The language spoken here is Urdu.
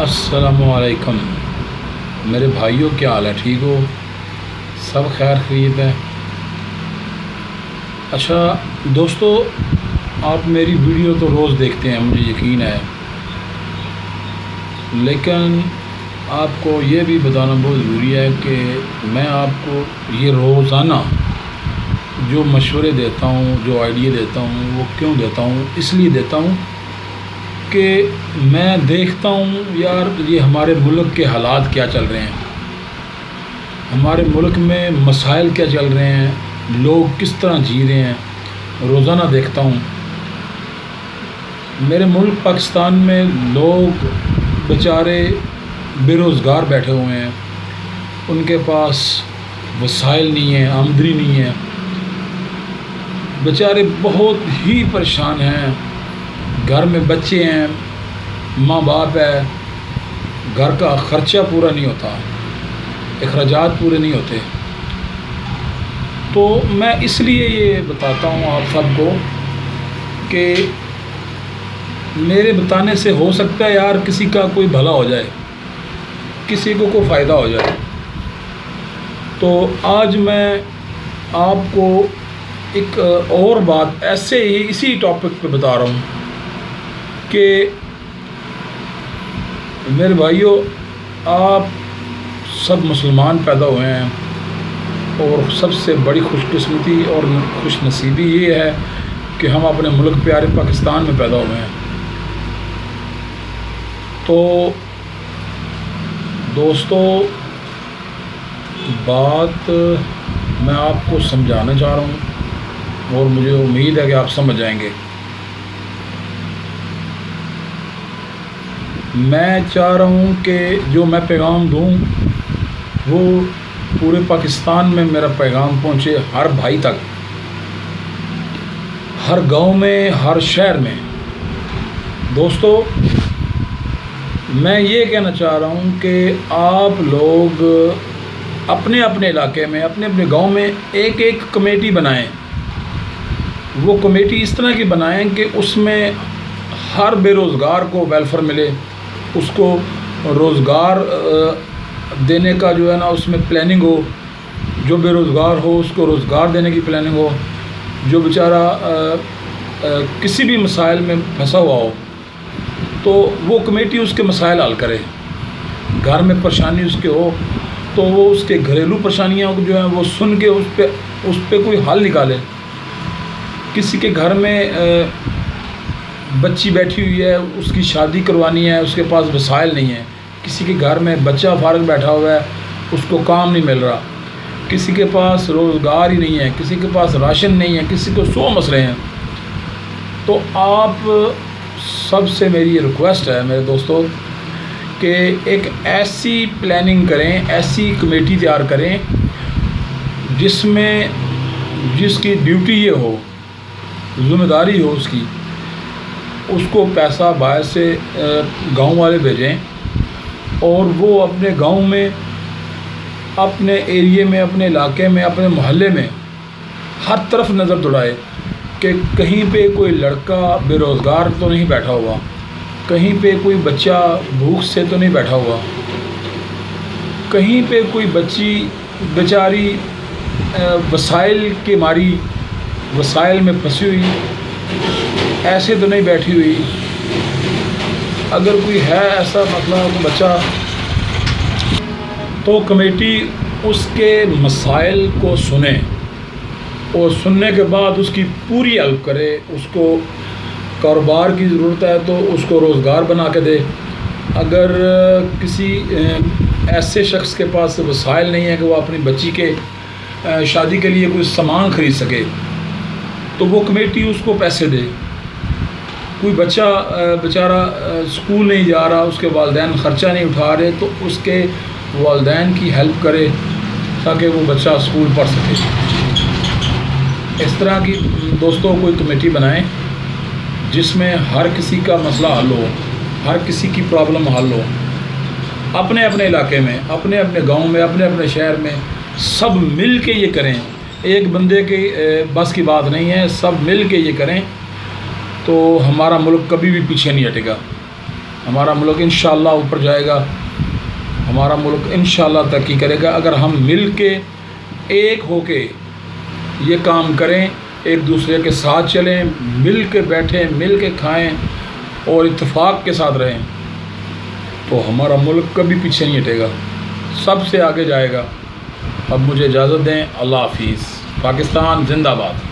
السلام علیکم میرے بھائیوں، کیا حال ہے؟ ٹھیک ہو؟ سب خیر خیریت ہے؟ اچھا دوستو، آپ میری ویڈیو تو روز دیکھتے ہیں، مجھے یقین ہے، لیکن آپ کو یہ بھی بتانا بہت ضروری ہے کہ میں آپ کو یہ روزانہ جو مشورے دیتا ہوں، جو آئیڈیا دیتا ہوں، وہ کیوں دیتا ہوں؟ اس لیے دیتا ہوں کہ میں دیکھتا ہوں یار یہ ہمارے ملک کے حالات کیا چل رہے ہیں، ہمارے ملک میں مسائل کیا چل رہے ہیں، لوگ کس طرح جی رہے ہیں، روزانہ دیکھتا ہوں۔ میرے ملک پاکستان میں لوگ بیچارے بے روزگار بیٹھے ہوئے ہیں، ان کے پاس وسائل نہیں ہیں، آمدنی نہیں ہے، بیچارے بہت ہی پریشان ہیں۔ گھر میں بچے ہیں، ماں باپ ہے، گھر کا خرچہ پورا نہیں ہوتا، اخراجات پورے نہیں ہوتے۔ تو میں اس لیے یہ بتاتا ہوں آپ سب کو کہ میرے بتانے سے ہو سکتا ہے یار کسی کا کوئی بھلا ہو جائے، کسی کو کوئی فائدہ ہو جائے۔ تو آج میں آپ کو ایک اور بات ایسے ہی اسی ٹاپک پہ بتا رہا ہوں کہ میرے بھائیوں، آپ سب مسلمان پیدا ہوئے ہیں، اور سب سے بڑی خوش قسمتی اور خوش نصیبی یہ ہے کہ ہم اپنے ملک پیارے پاکستان میں پیدا ہوئے ہیں۔ تو دوستو، بات میں آپ کو سمجھانا چاہ رہا ہوں اور مجھے امید ہے کہ آپ سمجھ جائیں گے۔ میں چاہ رہا ہوں کہ جو میں پیغام دوں وہ پورے پاکستان میں میرا پیغام پہنچے، ہر بھائی تک، ہر گاؤں میں، ہر شہر میں۔ دوستو، میں یہ کہنا چاہ رہا ہوں کہ آپ لوگ اپنے اپنے علاقے میں، اپنے اپنے گاؤں میں ایک ایک کمیٹی بنائیں۔ وہ کمیٹی اس طرح کی بنائیں کہ اس میں ہر بے روزگار کو ویلفیئر ملے، اس کو روزگار دینے کا جو ہے نا اس میں پلاننگ ہو، جو بے روزگار ہو اس کو روزگار دینے کی پلاننگ ہو، جو بیچارہ کسی بھی مسائل میں پھنسا ہوا ہو تو وہ کمیٹی اس کے مسائل حل کرے۔ گھر میں پریشانی اس کے ہو تو وہ اس کے گھریلو پریشانیاں جو ہیں وہ سن کے اس پہ کوئی حل نکالے۔ کسی کے گھر میں بچی بیٹھی ہوئی ہے، اس کی شادی کروانی ہے، اس کے پاس وسائل نہیں ہے۔ کسی کے گھر میں بچہ فارغ بیٹھا ہوا ہے، اس کو کام نہیں مل رہا۔ کسی کے پاس روزگار ہی نہیں ہے، کسی کے پاس راشن نہیں ہے، کسی کو 100 مسئلے ہیں۔ تو آپ سب سے میری یہ ریکویسٹ ہے میرے دوستو کہ ایک ایسی پلاننگ کریں، ایسی کمیٹی تیار کریں جس کی ڈیوٹی یہ ہو، ذمہ داری ہو اس کو پیسہ باہر سے گاؤں والے بھیجیں، اور وہ اپنے گاؤں میں، اپنے ایریے میں، اپنے علاقے میں، اپنے محلے میں ہر طرف نظر دوڑائے کہ کہیں پہ کوئی لڑکا بے روزگار تو نہیں بیٹھا ہوا، کہیں پہ کوئی بچہ بھوک سے تو نہیں بیٹھا ہوا، کہیں پہ کوئی بچی بیچاری وسائل کی ماری، وسائل میں پھنسی ہوئی ایسے تو نہیں بیٹھی ہوئی۔ اگر کوئی ہے ایسا مسئلہ بچہ، تو کمیٹی اس کے مسائل کو سنے، اور سننے کے بعد اس کی پوری ہیلپ کرے۔ اس کو کاروبار کی ضرورت ہے تو اس کو روزگار بنا کے دے۔ اگر کسی ایسے شخص کے پاس وسائل نہیں ہے کہ وہ اپنی بچی کے شادی کے لیے کوئی سامان خرید سکے تو وہ کمیٹی اس کو پیسے دے۔ کوئی بچہ بیچارہ اسکول نہیں جا رہا، اس کے والدین خرچہ نہیں اٹھا رہے تو اس کے والدین کی ہیلپ کرے تاکہ وہ بچہ اسکول پڑھ سکے۔ اس طرح کی دوستوں کوئی کمیٹی بنائیں جس میں ہر کسی کا مسئلہ حل ہو، ہر کسی کی پرابلم حل ہو، اپنے اپنے علاقے میں، اپنے اپنے گاؤں میں، اپنے اپنے شہر میں سب مل کے یہ کریں۔ ایک بندے کے بس کی بات نہیں ہے، سب مل کے یہ کریں تو ہمارا ملک کبھی بھی پیچھے نہیں ہٹے گا۔ ہمارا ملک انشاءاللہ اوپر جائے گا، ہمارا ملک انشاءاللہ ترقی کرے گا اگر ہم مل کے ایک ہو کے یہ کام کریں، ایک دوسرے کے ساتھ چلیں، مل کے بیٹھیں، مل کے کھائیں اور اتفاق کے ساتھ رہیں، تو ہمارا ملک کبھی پیچھے نہیں ہٹے گا، سب سے آگے جائے گا۔ اب مجھے اجازت دیں، اللہ حافظ۔ پاکستان زندہ باد۔